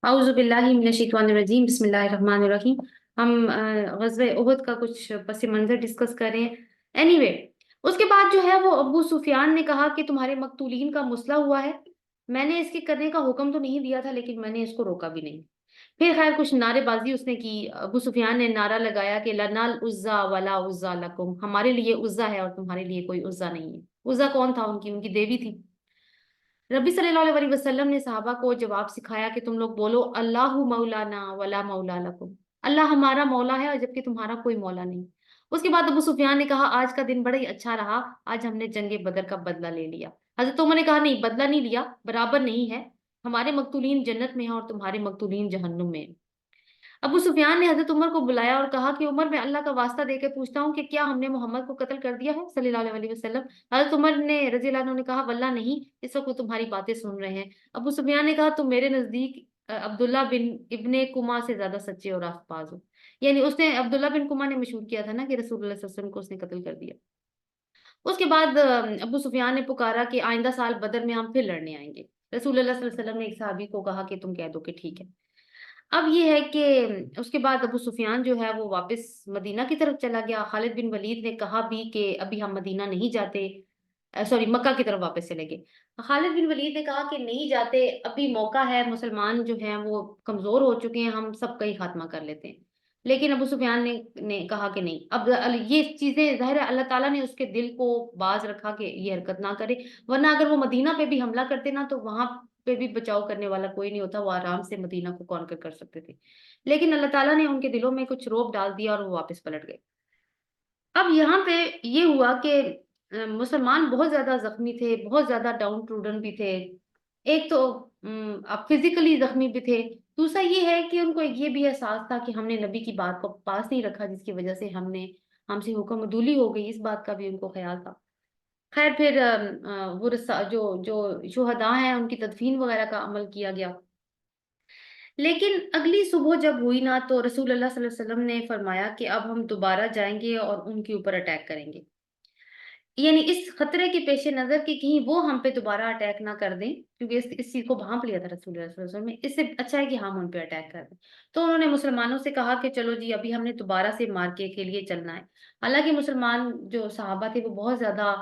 औज़ु बिल्लाहि मिनश्शैतानिर्रजीम बिस्मिल्लाहिर्रहमानिर्रहीम। हम ग़ज़वे उहद का कुछ पस मंज़र डिस्कस कर रहे हैं। एनीवे, उसके बाद जो है वो अबू सुफियान ने कहा कि तुम्हारे मक़तूलीन का मुसला हुआ है। मैंने इसके करने का हुक्म तो नहीं दिया था, लेकिन मैंने इसको रोका भी नहीं। फिर खैर कुछ नारेबाजी उसने की। अबू सुफियान ने नारा लगाया कि लनाल उज़्ज़ा वला उज़्ज़ा लकुम, हमारे लिए उज़्ज़ा है और तुम्हारे लिए कोई उज़्ज़ा नहीं है। उज़्ज़ा कौन था? उनकी देवी थी। नबी सल्लल्लाहु अलैहि वसल्लम ने सहाबा को जवाब सिखाया कि तुम लोग बोलो अल्लाहु मौलाना वला मौला लकुम, अल्लाह हमारा मौला है और जबकि तुम्हारा कोई मौला नहीं। उसके बाद अबू सुफियान ने कहा आज का दिन बड़ा ही अच्छा रहा, आज हमने जंगे बदर का बदला ले लिया। हजरत उमर ने कहा नहीं, बदला नहीं लिया, बराबर नहीं है। हमारे मकतूलीन जन्नत में हैं और तुम्हारे मकतूलीन जहन्नुम में हैं। अबू सुफियान ने हजरत उमर को बुलाया और कहा कि उमर, मैं अल्लाह का वास्ता देकर पूछता हूँ कि क्या हमने मोहम्मद को कत्ल कर दिया है सल्लल्लाहु अलैहि वसल्लम। हजरत उमर ने रजी अल्लाह अन्हु ने कहा वल्लाह नहीं, इस वक्त वो तुम्हारी बातें सुन रहे हैं। अबू सुफियान ने कहा तुम मेरे नजदीक अब्दुल्ला बिन इब्ने कुमा से ज्यादा सच्चे और रास्तबाज हो। यानी उसने, अब्दुल्ला बिन कुमा ने मशहूर किया था ना कि रसूलुल्लाह सल्लल्लाहु अलैहि वसल्लम को उसने कत्ल कर दिया। उसके बाद अबू सुफियान ने पुकारा कि आइंदा साल बदर में हम फिर लड़ने आएंगे। रसूलुल्लाह सल्लल्लाहु अलैहि वसल्लम ने एक सहाबी को कहा कि तुम कह दो कि ठीक है। अब ये है कि उसके बाद अबू सुफियान जो है वो वापस मदीना की तरफ चला गया। खालिद बिन वलीद ने कहा भी कि अभी हम मदीना नहीं जाते, सॉरी मक्का की तरफ वापस चले गए। खालिद बिन वलीद ने कहा कि नहीं जाते, अभी मौका है, मुसलमान जो हैं वो कमजोर हो चुके हैं, हम सबका ही खात्मा कर लेते हैं। लेकिन अबू सुफियान ने कहा कि नहीं, अब ये चीजें ज़ाहिर है अल्लाह ताला ने उसके दिल को बाज रखा कि ये हरकत ना करे, वरना अगर वो मदीना पे भी हमला करते ना तो वहां पे भी बचाव करने वाला कोई नहीं होता, वो आराम से मदीना को कॉन्कर कर सकते थे। लेकिन अल्लाह ताला ने उनके दिलों में कुछ रोब डाल दिया और वो वापस पलट गए। अब यहाँ पे ये हुआ कि मुसलमान बहुत ज्यादा जख्मी थे, बहुत ज्यादा डाउन ट्रूडन भी थे। एक तो अब फिजिकली जख्मी भी थे। दूसरा ये है कि उनको एक ये भी एहसास था कि हमने नबी की बात को पास नहीं रखा, जिसकी वजह से हमसे हुक्म अदूली हो गई, इस बात का भी उनको ख्याल था। खैर फिर वो जो जो शुहदा हैं उनकी तदफीन वगैरह का अमल किया गया। लेकिन अगली सुबह जब हुई ना तो रसूलुल्लाह सल्लल्लाहु अलैहि वसल्लम ने फरमाया कि अब हम दोबारा जाएंगे और उनके ऊपर अटैक करेंगे। यानी इस खतरे के पेश नजर कि कहीं वो हम पे दोबारा अटैक ना कर दें, क्योंकि इस चीज को भांप लिया था रसूलुल्लाह सल्लल्लाहु अलैहि वसल्लम ने, इससे अच्छा है कि हम उन पे अटैक कर दें। तो उन्होंने मुसलमानों से कहा कि चलो जी अभी हमने दोबारा से मार्के के लिए चलना है। हालांकि मुसलमान जो सहाबा थे वो बहुत ज्यादा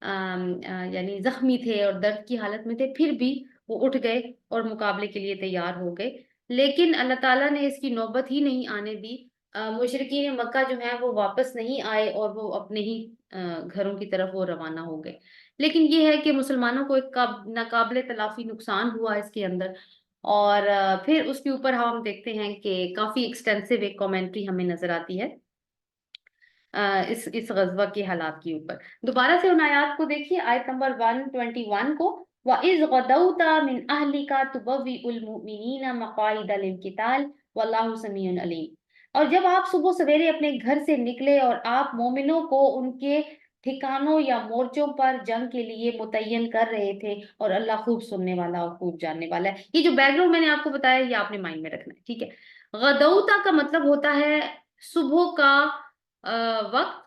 यानी जख्मी थे और दर्द की हालत में थे, फिर भी वो उठ गए और मुकाबले के लिए तैयार हो गए। लेकिन अल्लाह ताला ने इसकी नौबत ही नहीं आने दी। मुशरिकीन मक्का जो है वो वापस नहीं आए और वो अपने ही घरों की तरफ वो रवाना हो गए। लेकिन ये है कि मुसलमानों को एक नाकाबिले तलाफी नुकसान हुआ इसके अंदर। और फिर उसके ऊपर हम देखते हैं कि काफी एक्सटेंसिव एक कमेंट्री हमें नजर आती है इस गजवा के हालात के ऊपर। दोबारा से उन आयात को देखिए, आयत नंबर 121 को, व इज गदौता मिन अहलिका तुबव्विउल मुमिनीना मक़ाइदा लिल-क़िताल वल्लाहु समीउन अलीम। और जब आप सुबह सवेरे अपने घर से निकले और आप मोमिनों को उनके ठिकानों या मोर्चों पर जंग के लिए मुतय्यन कर रहे थे, और अल्लाह खूब सुनने वाला और खूब जानने वाला है। ये जो बैकग्राउंड मैंने आपको बताया ये आपने माइंड में रखना है, ठीक है। गदौता का मतलब होता है सुबह का वक्त,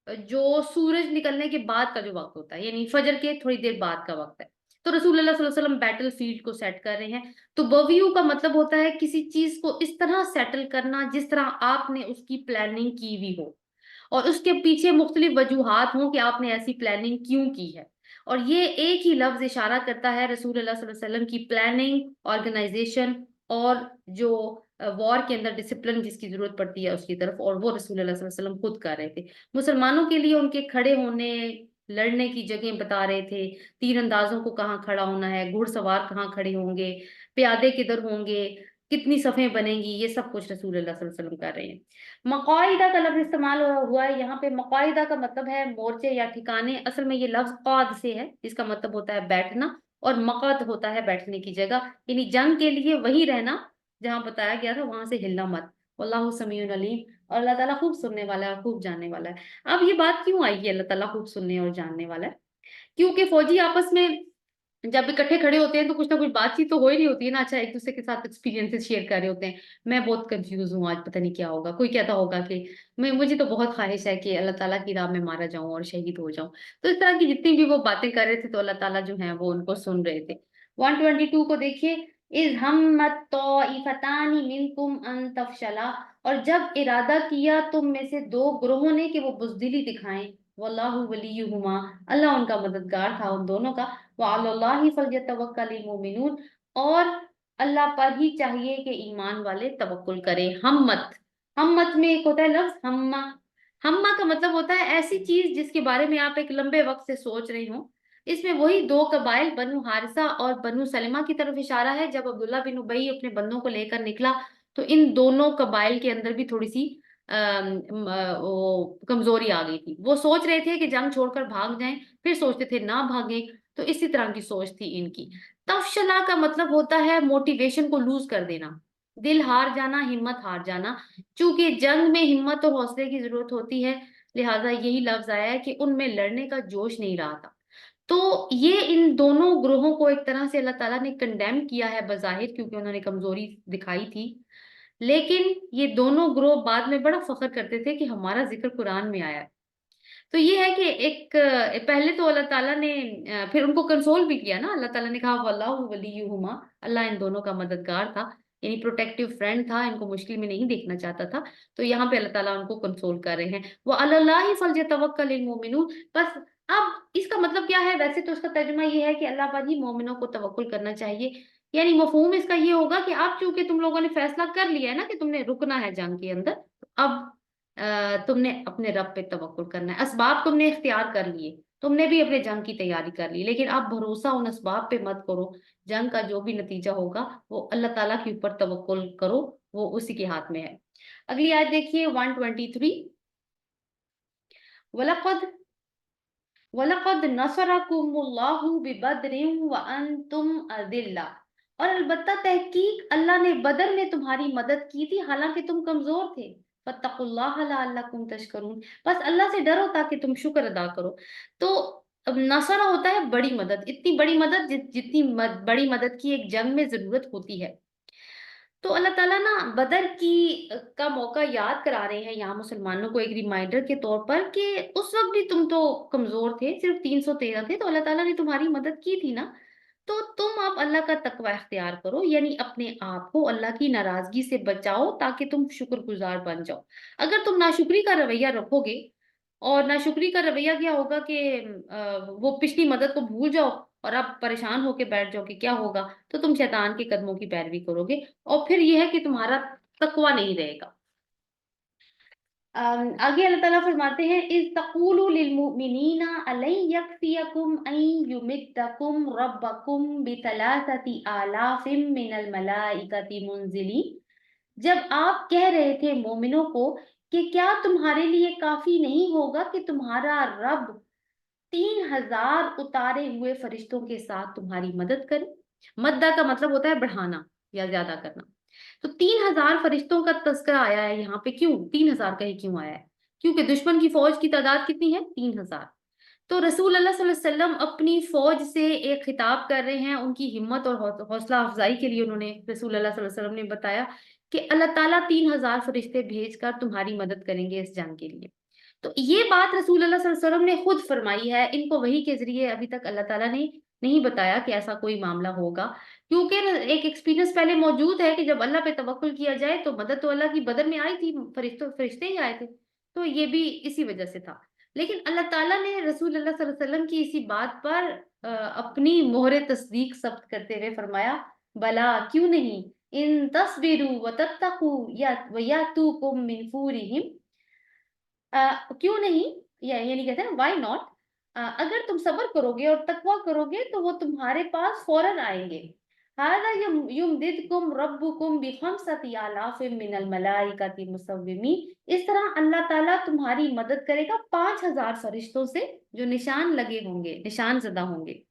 जो सूरज निकलने के बाद का जो वक्त होता है, यानी फजर के थोड़ी देर बाद का वक्त है। तो रसूलुल्लाह सल्लल्लाहु अलैहि वसल्लम बैटल फील्ड को सेट कर रहे हैं। तो बवियू का मतलब होता है किसी चीज को इस तरह सेटल करना जिस तरह आपने उसकी प्लानिंग की हुई हो, और उसके पीछे मुख्तलिफ वजूहात हों कि आपने ऐसी प्लानिंग क्यों की है। और ये एक ही लफ्ज इशारा करता है रसूलुल्लाह सल्लल्लाहु अलैहि वसल्लम की प्लानिंग, ऑर्गेनाइजेशन और जो वॉर के अंदर डिसिप्लिन जिसकी जरूरत पड़ती है उसकी तरफ, और वो रसूलुल्लाह सल्लल्लाहु अलैहि वसल्लम खुद कर रहे थे। मुसलमानों के लिए उनके खड़े होने, लड़ने की जगह बता रहे थे, तीर अंदाजों को कहाँ खड़ा होना है, घुड़सवार कहाँ खड़े होंगे, प्यादे किधर होंगे, कितनी सफ़ें बनेंगी, ये सब कुछ रसूलुल्लाह सल्लल्लाहु अलैहि वसल्लम कर रहे हैं। मक़ाइदा का लफ्ज इस्तेमाल हुआ है यहाँ पे। मक़ाइदा का मतलब है मोर्चे या ठिकाने। असल में ये लफ्ज क़ाद से है, जिसका मतलब होता है बैठना, और मक़द होता है बैठने की जगह, यानी जंग के लिए वही रहना जहाँ बताया गया था वहां से हिलना मत। वल्लाहु समीउन अलीम, और अल्लाह ताला खूब सुनने वाला है, खूब जानने वाला है। अब ये बात क्यों आई है अल्लाह ताला खूब सुनने और जानने वाला है? क्योंकि फौजी आपस में जब इकट्ठे खड़े होते हैं तो कुछ ना कुछ बातचीत तो हो ही रही होती है ना। अच्छा, एक दूसरे के साथ एक्सपीरियंसेस शेयर कर रहे होते हैं। मैं बहुत कंफ्यूज हूँ आज, पता नहीं क्या होगा। कोई कहता होगा कि मैं, मुझे तो बहुत ख्वाहिश है कि अल्लाह ताला की राह में मारा जाऊं और शहीद हो जाऊं। तो इस तरह की जितनी भी वो बातें कर रहे थे तो अल्लाह ताला जो है वो उनको सुन रहे थे। 122 को देखिए, इज़ हम्मत तौइफतानी मिनकुम अन तफशला, और जब इरादा किया तुम में से दो ग्रोहों ने कि वो बुज़दिली दिखाएं, वल्लाहु वलियुहुमा, अल्लाह उनका मददगार था उन दोनों का, व अलल्लाहि फलयतवक्कलिल मोमिनून, और अल्लाह पर ही चाहिए कि ईमान वाले तवक्कुल करें। हम्मत, हम्मत में एक होता है लफ्ज हम्मा। हम्मा का मतलब होता है ऐसी चीज जिसके बारे में आप एक लंबे वक्त से सोच रहे हो। इसमें वही दो कबाइल बनु हारिसा और बनु सलमा की तरफ इशारा है। जब अब्दुल्ला बिन उबई अपने बंदों को लेकर निकला तो इन दोनों कबाइल के अंदर भी थोड़ी सी वो कमजोरी आ गई थी। वो सोच रहे थे कि जंग छोड़कर भाग जाएं, फिर सोचते थे ना भागे। तो इसी तरह की सोच थी इनकी। तफशला का मतलब होता है मोटिवेशन को लूज कर देना, दिल हार जाना, हिम्मत हार जाना। चूंकि जंग में हिम्मत और हौसले की जरूरत होती है, लिहाजा यही लफ्ज आया है कि उनमें लड़ने का जोश नहीं रहा था। तो ये इन दोनों ग्रोहों को एक तरह से अल्लाह ताला ने कंडेम किया है बज़ाहिर, क्योंकि उन्होंने कमजोरी दिखाई थी। लेकिन ये दोनों ग्रोह बाद में बड़ा फख्र करते थे कि हमारा जिक्र कुरान में आया है। तो ये है कि एक पहले तो अल्लाह ताला ने फिर उनको कंसोल भी किया ना। अल्लाह ताला ने कहा वल्लाहु वलियुहुमा, अल्लाह इन दोनों का मददगार था, यानी प्रोटेक्टिव फ्रेंड था, इनको मुश्किल में नहीं देखना चाहता था। तो यहाँ पे अल्लाह ताला उनको कंसोल कर रहे हैं, वो अल्लाह फलयतवक्कलिल मोमिनून। बस अब इसका मतलब क्या है? वैसे तो इसका तर्जुमा ये है कि अल्लाह पर ही मोमिनों को तवक्कुल करना चाहिए। यानी मफहूम इसका ये होगा कि अब चूंकि तुम लोगों ने फैसला कर लिया है ना कि तुमने रुकना है जंग के अंदर, तो अब तुमने अपने रब पे तवक्कुल करना है। असबाब तुमने इख्तियार कर लिए, तुमने भी अपने जंग की तैयारी कर ली, लेकिन अब भरोसा उन असबाब पे मत करो। जंग का जो भी नतीजा होगा वो अल्लाह ताला के ऊपर तवक्कुल करो, वो उसी के हाथ में है। अगली आयत देखिए 123। वलक़द वलक़द नसरकुमुल्लाहु बिबद्रिन व अंतुम अदिल्ला, और अलबत्ता तहकीक अल्लाह ने बदर में तुम्हारी मदद की थी हालांकि तुम कमजोर थे। फत्तकुल्लाह लअल्लकुम तशकरून, बस अल्लाह से डरो ताकि तुम शुक्र अदा करो। तो अब नसरा होता है बड़ी मदद, इतनी बड़ी मदद जितनी बड़ी मदद की एक जंग में जरूरत होती है। तो अल्लाह ताला ना बदर की का मौका याद करा रहे हैं यहाँ मुसलमानों को एक रिमाइंडर के तौर पर कि उस वक्त भी तुम तो कमजोर थे, सिर्फ 313 थे, तो अल्लाह ताला ने तुम्हारी मदद की थी ना। तो तुम अब अल्लाह का तकवा इख्तियार करो, यानी अपने आप को अल्लाह की नाराजगी से बचाओ ताकि तुम शुक्रगुजार बन जाओ। अगर तुम नाशुक्री का रवैया रखोगे, और नाशुक्री का रवैया क्या होगा कि वो पिछली मदद को भूल जाओ और अब परेशान होके बैठ जाओ कि क्या होगा, तो तुम शैतान के कदमों की पैरवी करोगे, और फिर यह है कि तुम्हारा तकवा नहीं रहेगा। आगे अल्लाह ताला फरमाते हैं इज तक़ूलु लिल मुमिनीना अलै यकफियकुम अन युमिद्दकुम रब्बकुम बितलासति आलाफिम मिनल मलाइकति मुनजिलीन, जब आप कह रहे थे मोमिनों को कि क्या तुम्हारे लिए काफी नहीं होगा कि तुम्हारा रब 3,000 उतारे हुए फरिश्तों के साथ तुम्हारी मदद करे। मद्दा का मतलब होता है बढ़ाना या ज्यादा करना। तो 3,000 फरिश्तों का तस्करा आया है यहाँ पे। क्यों 3,000 कहीं क्यों आया है? क्योंकि दुश्मन की फौज की तादाद कितनी है? 3,000। तो रसूल अल्लाह सल्लल्लाहु अलैहि वसल्लम अपनी फौज से एक खिताब कर रहे हैं, उनकी हिम्मत और हौसला अफजाई के लिए उन्होंने, रसूल अल्लाह सल्लल्लाहु अलैहि वसल्लम ने बताया कि अल्लाह ताला 3,000 फरिश्ते भेजकर तुम्हारी मदद करेंगे इस जंग के लिए। तो ये बात रसूल अल्लाह सल्लल्लाहु अलैहि वसल्लम ने खुद फरमाई है, इनको वही के जरिए अभी तक अल्लाह ताला ने नहीं बताया कि ऐसा कोई मामला होगा। क्योंकि एक एक्सपीरियंस पहले मौजूद है कि जब अल्लाह पे तवक्कुल किया जाए तो मदद तो अल्लाह की बदर में आई थी, फरिश्ते ही आए थे। तो ये भी इसी वजह से था। लेकिन अल्लाह ताला ने रसूल अल्लाह सल्लल्लाहु अलैहि वसल्लम की इसी बात पर अपनी मोहरे तस्दीक सब्त करते हुए फरमाया बला क्यों नहीं, इन तस्बिरु व तत्तकू या वयातुकुम मिन फूरिहिम, क्यों नहीं, या यानी कहते हैं व्हाई नॉट, अगर तुम सब्र करोगे और तकवा करोगे तो वो तुम्हारे पास फौरन आएंगे। हादा युमदिदकुम रब्बुकुम बिखमसति आलाफिम मिनल मलाइकति मुसव्विमीन, इस तरह अल्लाह ताला तुम्हारी मदद करेगा 5,000 फरिश्तों से जो निशान लगे होंगे, निशान ज़दा होंगे।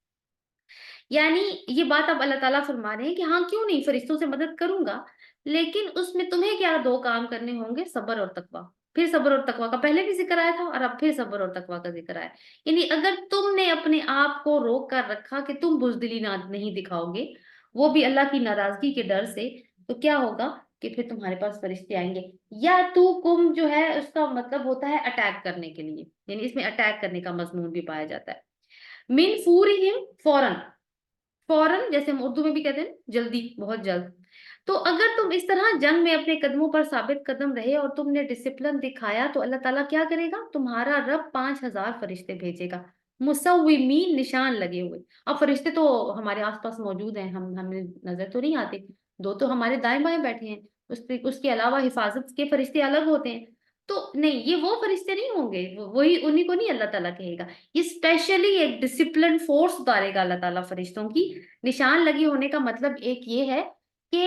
यानी ये बात अब अल्लाह ताला फरमा रहे हैं कि हाँ क्यों नहीं, फरिश्तों से मदद करूंगा, लेकिन उसमें तुम्हें क्या दो काम करने होंगे, सब्र और तकवा। फिर सब्र और तकवा का पहले भी जिक्र आया था और अब फिर सब्र और तकवा का जिक्र आया। यानी अगर तुमने अपने आप को रोक कर रखा कि तुम बुजदिली ना नहीं दिखाओगे, वो भी अल्लाह की नाराजगी के डर से, तो क्या होगा कि फिर तुम्हारे पास फरिश्ते आएंगे। या तू कुम जो है उसका मतलब होता है अटैक करने के लिए, यानी इसमें अटैक करने का मजमून भी पाया जाता है। मिन फूरिहिम फौरन, फौरन, जैसे हम उर्दू में भी कहते हैं जल्दी, बहुत जल्द। तो अगर तुम इस तरह जंग में अपने कदमों पर साबित कदम रहे और तुमने डिसिप्लिन दिखाया तो अल्लाह ताला क्या करेगा, तुम्हारा रब 5,000 फरिश्ते भेजेगा, मुसव्विमीन, निशान लगे हुए। अब फरिश्ते तो हमारे आसपास मौजूद हैं, हम हमें नजर तो नहीं आते, दो तो हमारे दाएं बाएं बैठे हैं, उसके अलावा हिफाजत के फरिश्ते अलग होते हैं। तो नहीं, ये वो फरिश्ते नहीं होंगे, वही उन्हीं को नहीं अल्लाह ताला कहेगा। ये स्पेशली एक डिसिप्लिन फोर्स उतारेगा अल्लाह ताला फरिश्तों की। निशान लगी होने का मतलब एक ये है कि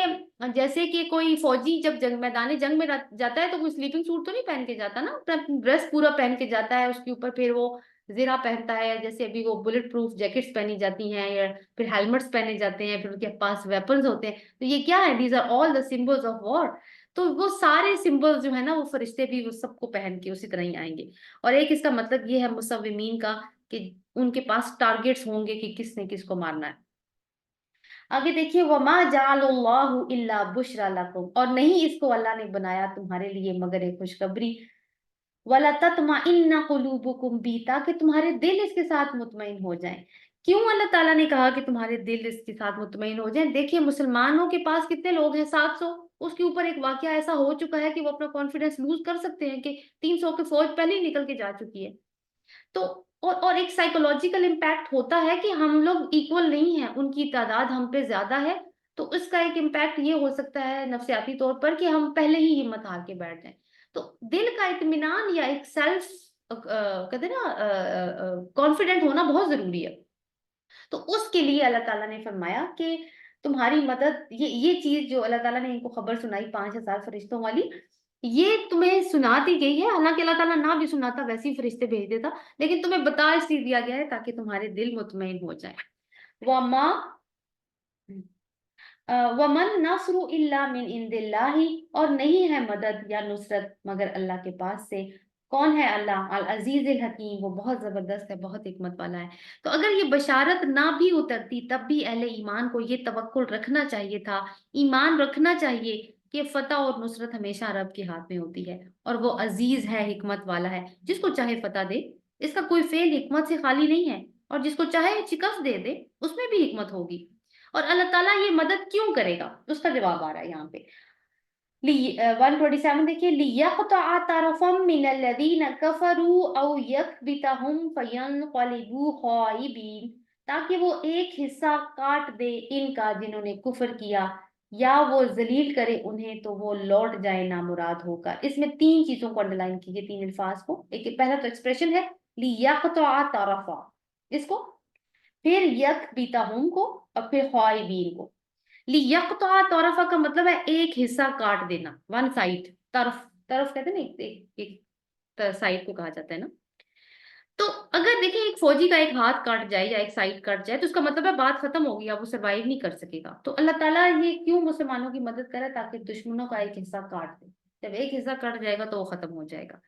जैसे कि कोई फौजी जब मैदान जंग में जाता है तो कोई स्लीपिंग सूट तो नहीं पहन के जाता ना, अपना ड्रेस पूरा पहन के जाता है, उसके ऊपर फिर वो जीरा पहनता है, जैसे अभी वो बुलेट प्रूफ जैकेट्स पहनी जाती हैं, या फिर हेलमेट्स पहने जाते हैं, फिर उनके पास वेपन्स होते हैं। तो ये क्या है, these are all the symbols of war. तो वो सारे सिंबल्स जो है ना, वो फरिश्ते भी वो सबको पहन के उसी तरह ही आएंगे। और एक इसका मतलब ये है मुसव्विमीन का, कि उनके पास टारगेट्स होंगे कि किसने किसको मारना है। आगे देखिए, वमा जाअलल्लाहु इल्ला बुशरा लकुम, और नहीं इसको अल्लाह ने बनाया तुम्हारे लिए मगर एक खुशखबरी, वला तत्मइन्ना कुलूबुकुम बी, ताकि तुम्हारे दिल इसके साथ मुतमईन हो जाएं। क्यों अल्लाह ताला ने कहा कि तुम्हारे दिल इसके साथ मुतमईन हो जाएं? देखिए, मुसलमानों के पास कितने लोग हैं, 700। उसके ऊपर एक वाकया ऐसा हो चुका है कि वो अपना कॉन्फिडेंस लूज कर सकते हैं कि 300 की फौज पहले ही निकल के जा चुकी है। तो और एक साइकोलॉजिकल इम्पैक्ट होता है कि हम लोग इक्वल नहीं है, उनकी तादाद हम पे ज्यादा है। तो इसका एक इम्पैक्ट ये हो सकता है नफ्सियाती तौर पर कि हम पहले ही हिम्मत हार के बैठ जाएं। तो दिल का इत्मीनान या एक सेल्फ कहते हैं ना कॉन्फिडेंट होना बहुत जरूरी है। तो उसके लिए अल्लाह ताला ने फरमाया कि तुम्हारी मदद, ये चीज जो अल्लाह ताला ने इनको खबर सुनाई 5,000 फरिश्तों वाली, ये तुम्हें सुना दी गई है। हालांकि अल्लाह ताला ना भी सुनाता वैसे ही फरिश्ते भेज देता, लेकिन तुम्हें बता इसलिए दिया गया है ताकि तुम्हारे दिल मुतमईन हो जाए। वमा वमन नसरु इल्ला मिन इंदिल्लाही, और नहीं है मदद या नुसरत मगर अल्लाह के पास से। कौन है अल्लाह? अल अजीज अल हकीम, वो बहुत जबरदस्त है, बहुत हिकमत वाला है। तो अगर ये बशारत ना भी उतरती तब भी अहले ईमान को ये तवक्कुल रखना चाहिए था, ईमान रखना चाहिए कि फतह और नुसरत हमेशा रब के हाथ में होती है, और वो अजीज है, हिकमत वाला है, जिसको चाहे फतह दे। इसका कोई फेल हिकमत से खाली नहीं है, और जिसको चाहे शिकस्त दे दे, उसमें भी हिकमत होगी। और अल्लाह ताला ये मदद क्यों करेगा, उसका जवाब आ रहा है यहाँ पे। 127 देखिए, लियक़तअ तरफ़म मिनल्लज़ीना कफ़रू औ यकबितहुम फ़यन्क़लिबू ख़ाइबीन, ताकि वो एक हिस्सा काट दे इनका जिन्होंने कुफ्र किया, या वो जलील करे उन्हें तो वो लौट जाए नामुराद होकर। इसमें तीन चीजों को अंडरलाइन कीजिए, तीन अल्फाज को। एक पहला तो एक्सप्रेशन है लियक़तअ तरफ़ा, इसको, फिर यकबितहुम को, और फिर ख़ाइबीन को। लियक़्ता तौरफ़ा का मतलब है एक हिस्सा काट देना, वन साइड। तरफ, तरफ कहते हैं ना, एक साइड को कहा जाता है ना। तो अगर देखिए एक फौजी का एक हाथ काट जाए या एक साइड कट जाए तो उसका मतलब है बात खत्म होगी, अब वो सरवाइव नहीं कर सकेगा। तो अल्लाह ताला ये क्यों मुसलमानों की मदद करे, ताकि दुश्मनों का एक हिस्सा काट दे। जब एक हिस्सा कट जाएगा तो वो खत्म हो जाएगा।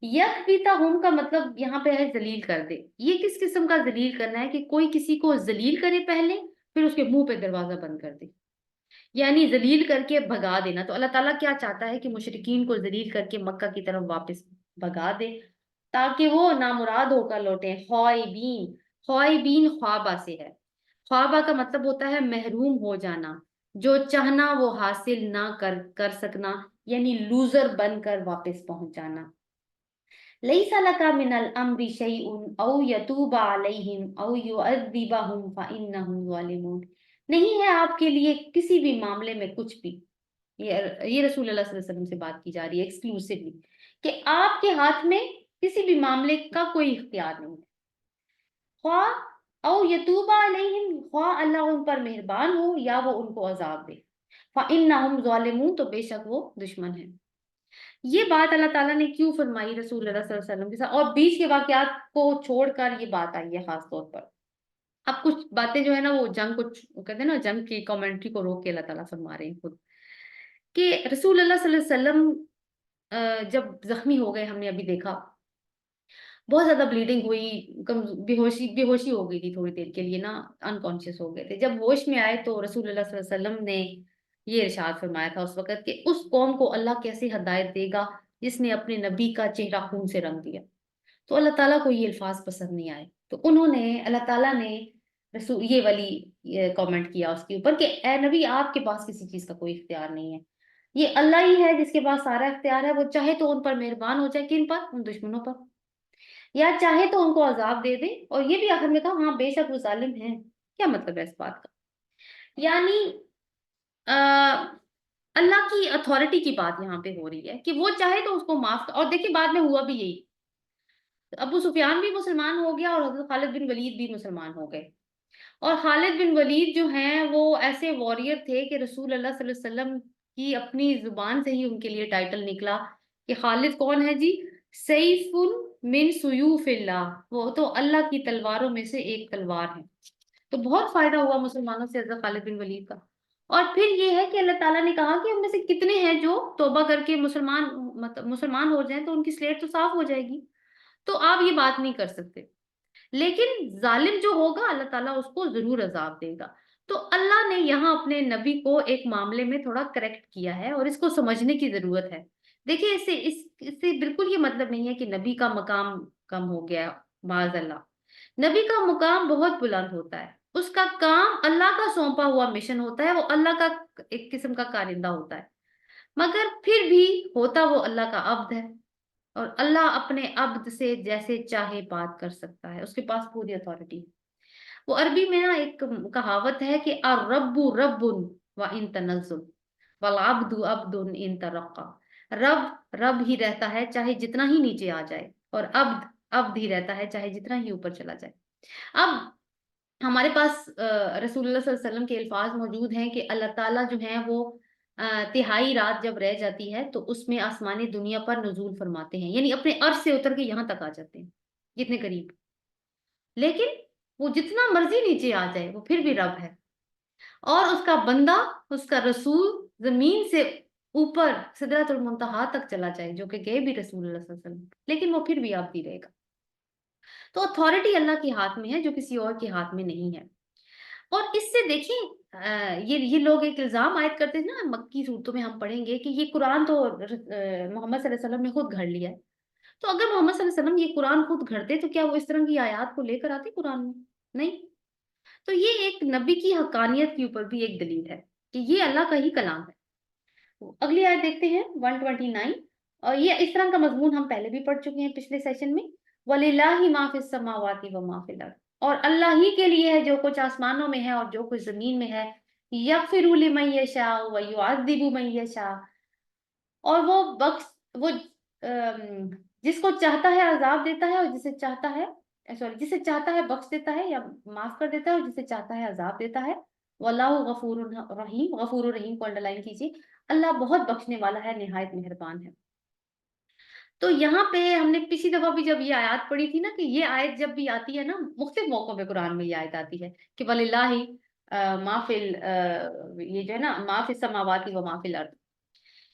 यकबीता हुम का मतलब यहाँ पे है जलील कर दे। ये किस किस्म का जलील करना है, कि कोई किसी को जलील करे पहले, फिर उसके मुंह पे दरवाजा बंद कर दे, यानी जलील करके भगा देना। तो अल्लाह ताला क्या चाहता है कि मुशरिकीन को जलील करके मक्का की तरफ वापस भगा दे, ताकि वो नामुराद होकर लौटे। ख्वाइबीन, ख्वाइबीन ख्वाबा से है। ख्वाबा का मतलब होता है महरूम हो जाना, जो चाहना वो हासिल ना कर कर सकना, यानी लूजर बनकर वापस पहुंच जाना। लैसा लका मिनल अम्रि शैउन औ यतूबा अलैहिम औ युअद्दिबहुम फइन्नहुम ज़ालिमून, नहीं है आपके लिए किसी भी मामले में कुछ भी। ये रसूल अल्लाह सल्लल्लाहु अलैहि वसल्लम से बात की जा रही है एक्सक्लूसिवली, कि आपके हाथ में किसी भी मामले का कोई इख्तियार नहीं है। ख्वाह औ यतूबा अलैहिम, ख्वाह अल्लाह उन पर मेहरबान हो या वो उनको अजाब दे। फइन्नहुम ज़ालिमून, तो बेशक वो दुश्मन है। ये बात अल्लाह ताला ने क्यों फरमाई रसूल अल्लाह सल्लल्लाहु अलैहि वसल्लम के साथ, और बीच के वाकयात को छोड़कर ये बात आई है खास तौर पर। अब कुछ बातें जो है ना वो जंग को कहते हैं ना, जंग की कमेंट्री को रोक के अल्लाह ताला फरमा रहे हैं खुद, कि रसूल अल्लाह सल्लल्लाहु अलैहि वसल्लम जब जख्मी हो गए, हमने अभी देखा बहुत ज्यादा ब्लीडिंग हुई, कम बेहोशी बेहोशी हो गई थी थोड़ी देर के लिए ना, अनकॉन्शियस हो गए थे। जब होश में आए तो रसूल अल्लाह सल्लल्लाहु अलैहि वसल्लम ने ये इरशाद फरमाया था उस वक्त, कि उस कौम को अल्लाह कैसे हदायत देगा जिसने अपने नबी का चेहरा खून से रंग दिया। तो अल्लाह ताला को ये अल्फाज पसंद नहीं आए, तो उन्होंने, अल्लाह ताला ने रसूल ये वाली कमेंट किया उसके ऊपर कि ए नबी आप के पास किसी चीज का कोई इख्तियार नहीं है, ये अल्लाह ही है जिसके पास सारा इख्तियार है, वो चाहे तो उन पर मेहरबान हो जाए, किन पर, उन दुश्मनों पर, या चाहे तो उनको अजाब दे दे। और ये भी आखिर में कहा हाँ बेशक वो जालिम है। क्या मतलब है इस बात का? यानी आ, अल्लाह की अथॉरिटी की बात यहाँ पे हो रही है कि वो चाहे तो उसको माफ और देखिए बाद में हुआ भी यही, अबू सुफियान भी मुसलमान हो गया और हजरत खालिद बिन वलीद भी मुसलमान हो गए। और खालिद बिन वलीद जो हैं वो ऐसे वॉरियर थे कि रसूल अल्लाह सल्लल्लाहु अलैहि वसल्लम की अपनी जुबान से ही उनके लिए टाइटल निकला कि खालिद कौन है जी, सैफुन मिन सुयूफिल्लाह, वो तो अल्लाह की तलवारों में से एक तलवार है। तो बहुत फायदा हुआ मुसलमानों से हजरत खालिद बिन वलीद का। और फिर ये है कि अल्लाह ताला ने कहा कि उनमें से कितने हैं जो तौबा करके मुसलमान, मतलब मुसलमान हो जाएं तो उनकी स्लेट तो साफ हो जाएगी। तो आप ये बात नहीं कर सकते, लेकिन जालिम जो होगा अल्लाह ताला उसको जरूर अजाब देगा। तो अल्लाह ने यहाँ अपने नबी को एक मामले में थोड़ा करेक्ट किया है और इसको समझने की जरूरत है। देखिए इससे बिल्कुल ये मतलब नहीं है कि नबी का मकाम कम हो गया, माज़अल्लाह। नबी का मुकाम बहुत बुलंद होता है, उसका काम अल्लाह का सौंपा हुआ मिशन होता है, वो अल्लाह का एक किस्म का कारिंदा होता है। मगर फिर भी होता वो अल्लाह का अब्द है, और अल्लाह अपने अब्द से जैसे चाहे बात कर सकता है, उसके पास पूरी अथॉरिटी है। वो अरबी में ना एक कहावत है कि अर रब्बु रब्बुन व इन तनज़्ज़ुल वल अब्दु अब्दुन इन तरक्का। रब रब ही रहता है चाहे जितना ही नीचे आ जाए, और अब्द अब्द ही रहता है चाहे जितना ही ऊपर चला जाए। अब हमारे पास रसूलुल्लाह सल्लल्लाहु अलैहि वसल्लम के अल्फाज मौजूद हैं कि अल्लाह ताला जो है वो तिहाई रात जब रह जाती है तो उसमें आसमानी दुनिया पर नुजूल फरमाते हैं, यानी अपने अर्श से उतर के यहाँ तक आ जाते हैं, जितने करीब। लेकिन वो जितना मर्जी नीचे आ जाए वो फिर भी रब है, और उसका बंदा, उसका रसूल जमीन से ऊपर सिदरतुल मुंतहा तक चला जाए, जो कि गए भी रसूलुल्लाह सल्लल्लाहु अलैहि वसल्लम, लेकिन वो फिर भी आप ही रहेगा। तो अथॉरिटी अल्लाह के हाथ में है जो किसी और के हाथ में नहीं है। और इससे देखिए ये लोग एक इल्जाम आयद करते हैं ना, मक्की सूरतों में हम पढ़ेंगे कि ये कुरान तो मोहम्मद सल्लल्लाहु अलैहि वसल्लम ने खुद घड़ लिया है। तो अगर मोहम्मद सल्लल्लाहु अलैहि वसल्लम ये कुरान खुद घड़ते तो क्या वो इस तरह की आयत को लेकर आते कुरान में? नहीं। तो ये एक नबी की हकानियत के ऊपर भी एक दलील है कि ये अल्लाह का ही कलाम है। तो अगली आयत देखते हैं 129। और ये इस तरह का मजमून हम पहले भी पढ़ चुके हैं पिछले सेशन में। वलिल्लाहि मा फिस समावाति व मा फिल अर्द, और अल्लाह ही के लिए है जो कुछ आसमानों में है और जो कुछ जमीन में है। यगफिरु लिमन यशा व युअज़्ज़िबु मन यशा, और वो बख्श वो जिसको चाहता है अजाब देता है, और जिसे चाहता है, सॉरी, जिसे चाहता है बख्श देता है या माफ कर देता है, और जिसे चाहता है अजाब देता है। वल्लाहु गफूरुर रहीम, गफूरुर रहीम को अंडरलाइन कीजिए। अल्लाह बहुत बख्शने वाला है, निहायत मेहरबान है। तो यहाँ पे हमने पिछली दफा भी जब ये आयत पढ़ी थी ना, कि ये आयत जब भी आती है ना, मुख्तलिफ मौकों पे कुरान में ये आयत आती है कि वलिल्लाहि माफिल, ये जो है ना, माफिस समावाति व माफिल अर्द।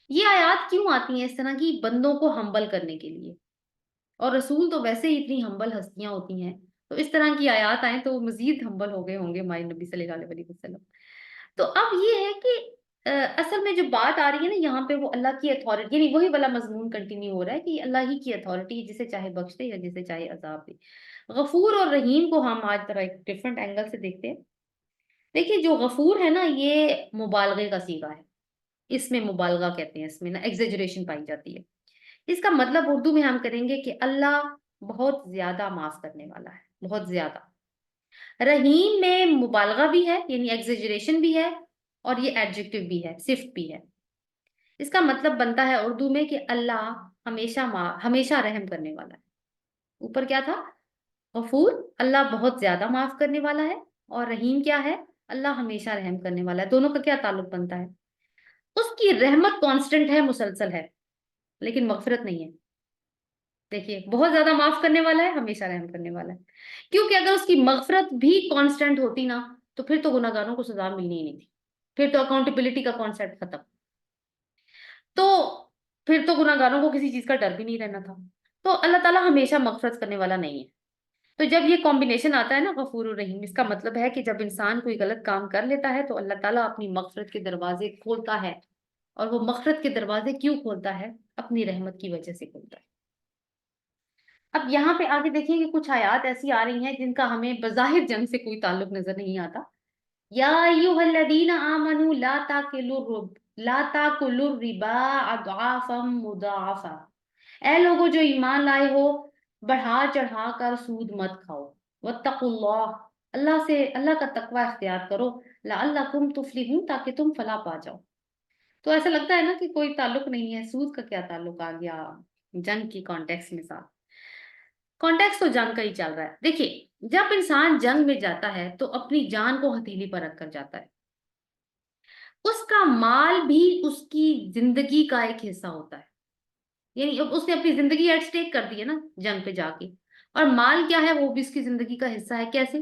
ये आयत क्यों आती हैं इस तरह की? बंदों को हम्बल करने के लिए। और रसूल तो वैसे ही इतनी हम्बल हस्तियां होती हैं, तो इस तरह की आयत आए तो वो मजीद हम्बल हो गए होंगे हमारे नबी सल्लल्लाहु अलैहि वसल्लम। तो अब ये है कि असल में जो बात आ रही है ना यहाँ पे, वो अल्लाह की अथॉरिटी, यानी वही वाला मजमून कंटिन्यू हो रहा है कि अल्लाह ही की अथॉरिटी है, जिसे चाहे बख्श दे या जिसे चाहे अजाब दे। गफूर और रहीम को हम आज तरह एक डिफरेंट एंगल से देखते हैं। देखिए जो गफूर है ना, ये मुबालगे का सीगा है, इसमें मुबालगा कहते हैं, इसमें ना एग्जेजरेशन पाई जाती है। इसका मतलब उर्दू में हम करेंगे कि अल्लाह बहुत ज्यादा माफ करने वाला है, बहुत ज्यादा। रहीम में मुबालगा भी है, यानी एग्जेजरेशन भी है, और ये एडजेक्टिव भी है, सिफ्त भी है। इसका मतलब बनता है उर्दू में कि अल्लाह हमेशा रहम करने वाला है। ऊपर क्या था? गफूर, अल्लाह बहुत ज्यादा माफ करने वाला है। और रहीम क्या है? अल्लाह हमेशा रहम करने वाला है। दोनों का क्या ताल्लुक बनता है? उसकी रहमत कांस्टेंट है, मुसलसल है, लेकिन मगफिरत नहीं है। देखिए बहुत ज्यादा माफ करने वाला है, हमेशा रहम करने वाला है। क्योंकि अगर उसकी मगफिरत भी कांस्टेंट होती ना, तो फिर तो गुनाहगारों को सजा मिलनी ही नहीं थी, फिर तो अकाउंटेबिलिटी का कॉन्सेप्ट खत्म। तो फिर तो गुनाहगारों को किसी चीज का डर भी नहीं रहना था। तो अल्लाह ताला हमेशा मगफिरत करने वाला नहीं है। तो जब ये कॉम्बिनेशन आता है ना, गफूर और रहीम, इसका मतलब है कि जब इंसान कोई गलत काम कर लेता है तो अल्लाह ताला अपनी मगफिरत के दरवाजे खोलता है। और वो मगफिरत के दरवाजे क्यों खोलता है? अपनी रहमत की वजह से खोलता है। اب یہاں پہ آگے دیکھیں کہ کچھ آیات ایسی آ رہی ہیں جن کا ہمیں بظاہر جنگ سے کوئی تعلق نظر نہیں آتا. یا ایھا الذین آمنوا لا تاکلوا الربا اضعافا مضاعفا. اے لوگوں جو ایمان لائے ہو، بڑھا چڑھا کر سود مت کھاؤ. واتقوا اللہ، اللہ کا تقوی اختیار کرو. لعلکم تفلحون، تاکہ تم فلاح پا جاؤ. تو ایسا لگتا ہے نا کہ کوئی تعلق نہیں ہے، سود کا کیا تعلق آ گیا جنگ کی کانٹیکس میں ساتھ. کانٹیکس تو جنگ کا ہی چل رہا ہے. دیکھیے، جب انسان جنگ میں جاتا ہے تو اپنی جان کو ہتھیلی پر رکھ کر جاتا ہے. اس کا مال بھی اس کی زندگی کا ایک حصہ ہوتا ہے. یعنی اب اس نے اپنی زندگی ایٹ سٹیک کر دی ہے نا جنگ پہ جا کے. اور مال کیا ہے؟ وہ بھی اس کی زندگی کا حصہ ہے. کیسے؟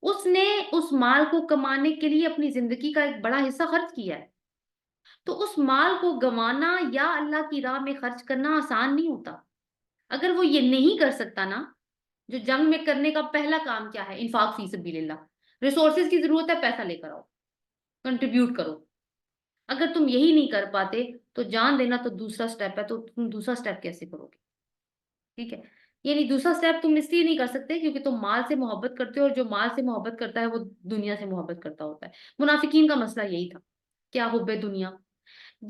اس نے اس مال کو کمانے کے لیے اپنی زندگی کا ایک بڑا حصہ خرچ کیا ہے. تو اس مال کو گنوانا یا اللہ کی راہ میں خرچ کرنا آسان نہیں ہوتا. اگر وہ یہ نہیں کر سکتا نا، جو جنگ میں کرنے کا پہلا کام کیا ہے؟ انفاق فی سبیل اللہ. ریسورسز کی ضرورت ہے، پیسہ لے کر آؤ، کنٹریبیوٹ کرو. اگر تم یہی نہیں کر پاتے تو جان دینا تو دوسرا سٹیپ ہے. تو تم دوسرا سٹیپ کیسے کرو گے؟ ٹھیک ہے. یعنی دوسرا سٹیپ تم اس لیے نہیں کر سکتے کیونکہ تم مال سے محبت کرتے ہو، اور جو مال سے محبت کرتا ہے وہ دنیا سے محبت کرتا ہوتا ہے. منافقین کا مسئلہ یہی تھا. کیا؟ حب دنیا.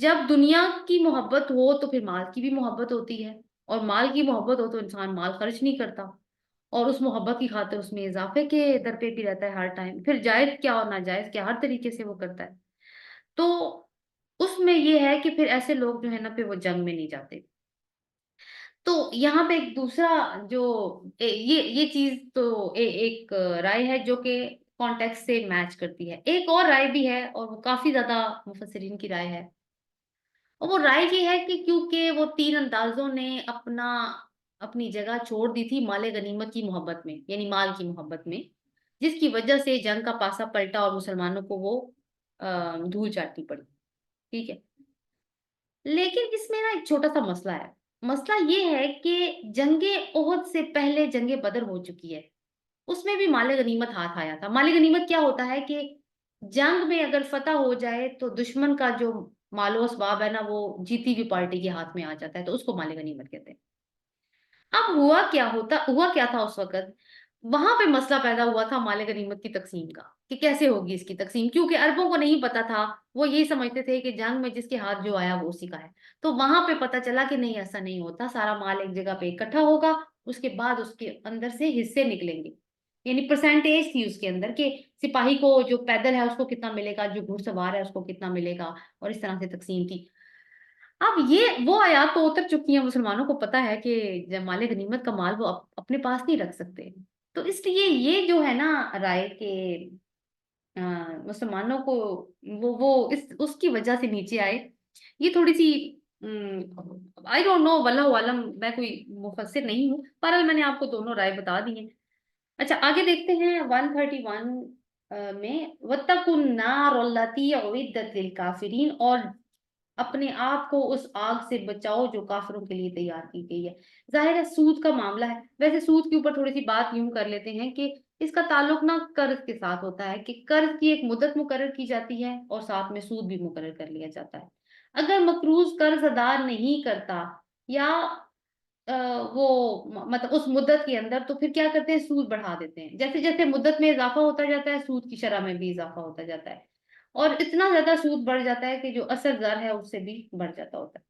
جب دنیا کی محبت ہو تو پھر مال کی بھی محبت ہوتی ہے، اور مال کی محبت ہو تو انسان مال خرچ نہیں کرتا، اور اس محبت کی خاطر اس میں اضافے کے در پہ بھی رہتا ہے ہر ٹائم. پھر جائز کیا اور ناجائز کیا، ہر طریقے سے وہ کرتا ہے. تو اس میں یہ ہے کہ پھر ایسے لوگ جو ہے نا پھر وہ جنگ میں نہیں جاتے. تو یہاں پہ ایک دوسرا جو یہ چیز تو ایک رائے ہے جو کہ کانٹیکس سے میچ کرتی ہے. ایک اور رائے بھی ہے اور وہ کافی زیادہ مفسرین کی رائے ہے. اور وہ رائے یہ ہے کہ کیونکہ وہ تین اندازوں نے اپنی جگہ چھوڑ دی تھی مال غنیمت کی محبت میں، یعنی مال کی محبت میں، جس کی وجہ سے جنگ کا پاسا پلٹا اور مسلمانوں کو وہ دھول چاٹنی پڑی. ٹھیک ہے. لیکن اس میں نا ایک چھوٹا سا مسئلہ ہے. مسئلہ یہ ہے کہ جنگ احد سے پہلے جنگ بدر ہو چکی ہے. اس میں بھی مال غنیمت ہاتھ آیا تھا. مال غنیمت کیا ہوتا ہے کہ جنگ میں اگر فتح ہو جائے تو دشمن کا جو مال و اسباب ہے نا وہ جیتی ہوئی پارٹی کے ہاتھ میں آ جاتا ہے، تو اس کو مال غنیمت کہتے ہیں. اب ہوا کیا تھا اس وقت؟ وہاں پہ مسئلہ پیدا ہوا تھا مال غنیمت کی تقسیم کا، کہ کیسے ہوگی اس کی تقسیم، کیونکہ عربوں کو نہیں پتا تھا. وہ یہی سمجھتے تھے کہ جنگ میں جس کے ہاتھ جو آیا وہ اسی کا ہے. تو وہاں پہ پتا چلا کہ نہیں، ایسا نہیں ہوتا. سارا مال ایک جگہ پہ اکٹھا ہوگا، اس کے بعد اس کے اندر سے حصے نکلیں گے. یعنی پرسنٹیج تھی اس کے اندر کہ سپاہی کو جو پیدل ہے اس کو کتنا ملے گا، جو گھڑ سوار ہے اس کو کتنا ملے گا، اور اس طرح سے تقسیم تھی. اب یہ وہ آیات تو اتر چکی ہیں، مسلمانوں کو پتا ہے کہ مال غنیمت کا مال وہ اپنے پاس نہیں رکھ سکتے. تو اس لیے یہ جو ہے نا رائے کہ مسلمانوں کو وہ اس کی وجہ سے نیچے آئے، یہ تھوڑی سی آئی ڈونٹ نو، واللہ عالم، میں کوئی مفسر نہیں ہوں. بہرحال میں نے آپ کو دونوں رائے بتا دی ہیں. اچھا آگے دیکھتے ہیں 131 میں، وَاتَّقُوا النَّارَ الَّتِي أُعِدَّتْ لِلْكَافِرِينَ، اور اپنے آپ کو اس آگ سے بچاؤ جو کافروں کے لیے تیار کی گئی ہے. ظاہر ہے سود کا معاملہ ہے. ویسے سود کے اوپر تھوڑی سی بات یوں کر لیتے ہیں کہ اس کا تعلق نہ قرض کے ساتھ ہوتا ہے، کہ قرض کی ایک مدت مقرر کی جاتی ہے اور ساتھ میں سود بھی مقرر کر لیا جاتا ہے. اگر مقروض قرض ادا نہیں کرتا یا وہ مطلب اس مدت کے اندر، تو پھر کیا کرتے ہیں؟ سود بڑھا دیتے ہیں. جیسے جیسے مدت میں اضافہ ہوتا جاتا ہے سود کی شرح میں بھی اضافہ ہوتا جاتا ہے، اور اتنا زیادہ سود بڑھ جاتا ہے کہ جو اصل زر ہے اس سے بھی بڑھ جاتا ہوتا ہے.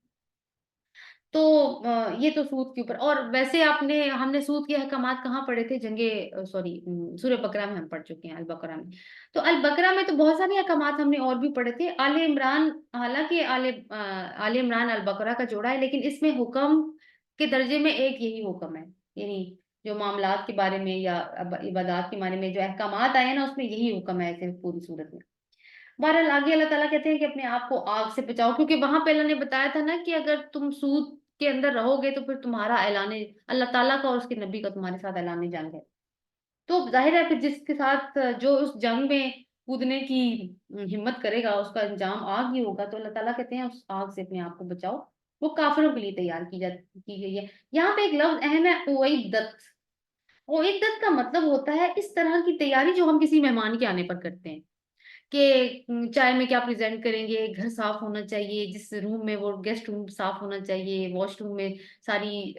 تو یہ تو سود کے اوپر. اور ویسے ہم نے سود کے احکامات کہاں پڑھے تھے؟ سوری، سورہ بقرہ میں ہم پڑھ چکے ہیں، البقرہ میں. تو البقرہ میں تو بہت سارے احکامات ہم نے اور بھی پڑھے تھے. آل عمران، حالانکہ آل عمران البقرہ کا جوڑا ہے، لیکن اس میں حکم کے درجے میں ایک یہی حکم ہے. یعنی جو معاملات کے بارے میں یا عبادات کے بارے میں جو احکامات آئے ہیں نا، اس میں یہی حکم ہے ایسے پوری صورت میں. بہرحال آگے اللہ تعالیٰ کہتے ہیں کہ اپنے آپ کو آگ سے بچاؤ، کیونکہ وہاں پہ اللہ نے بتایا تھا نا کہ اگر تم سود کے اندر رہو گے تو پھر تمہارا اعلان اللہ تعالیٰ کا اور اس کے نبی کا تمہارے ساتھ اعلان جنگ ہے. تو ظاہر ہے کہ جس کے ساتھ جو اس جنگ میں کودنے کی ہمت کرے گا اس کا انجام آگ ہی ہوگا. تو اللہ تعالیٰ کہتے ہیں اس آگ سے اپنے آپ کو بچاؤ، وہ کافروں کے لیے تیار کی گئی ہے. یہاں پہ ایک لفظ اہم ہے، اوعدت. اوعدت کا مطلب ہوتا ہے اس طرح کی تیاری جو ہم کسی مہمان کے آنے پر کرتے ہیں، کہ چائے میں کیا پریزنٹ کریں گے، گھر صاف ہونا چاہیے، جس روم میں وہ گیسٹ روم صاف ہونا چاہیے، واش روم میں ساری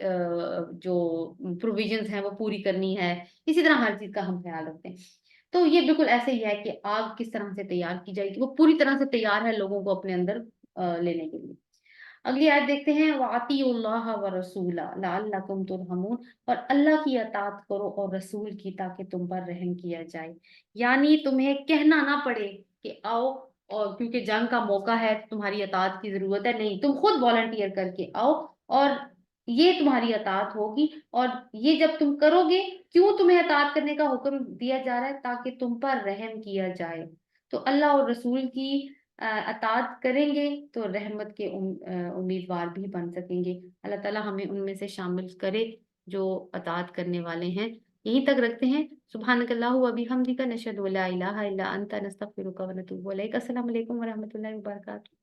جو پروویژنس ہیں وہ پوری کرنی ہے، اسی طرح ہر چیز کا ہم خیال رکھتے ہیں۔ تو یہ بالکل ایسے ہی ہے کہ آگ کس طرح سے تیار کی جائے گی، وہ پوری طرح سے تیار ہے لوگوں کو اپنے اندر لینے کے لیے۔ اگلی آیت دیکھتے ہیں، وَأَطِیعُوا اللَّهَ وَرَسُولَهُ لَعَلَّکُمْ تُرْحَمُونَ، اور اللہ کی اطاعت کرو اور رسول کی، تاکہ تم پر رحم کیا جائے۔ یعنی تمہیں کہنا نہ پڑے کہ آؤ، اور کیونکہ جنگ کا موقع ہے تمہاری اطاعت کی ضرورت ہے، نہیں، تم خود والنٹیئر کر کے آؤ اور یہ تمہاری اطاعت ہوگی۔ اور یہ جب تم کرو گے، کیوں تمہیں اطاعت کرنے کا حکم دیا جا رہا ہے؟ تاکہ تم پر رحم کیا جائے۔ تو اللہ اور رسول کی اطاعت کریں گے تو رحمت کے امیدوار بھی بن سکیں گے۔ اللہ تعالیٰ ہمیں ان میں سے شامل کرے جو اطاعت کرنے والے ہیں۔ یہیں تک رکھتے ہیں۔ سبحانک اللہ و بحمدک، نشہد ان لا الہ الا انت، نستغفرک و نتوب الیک۔ السلام علیکم ورحمۃ اللہ وبرکاتہ۔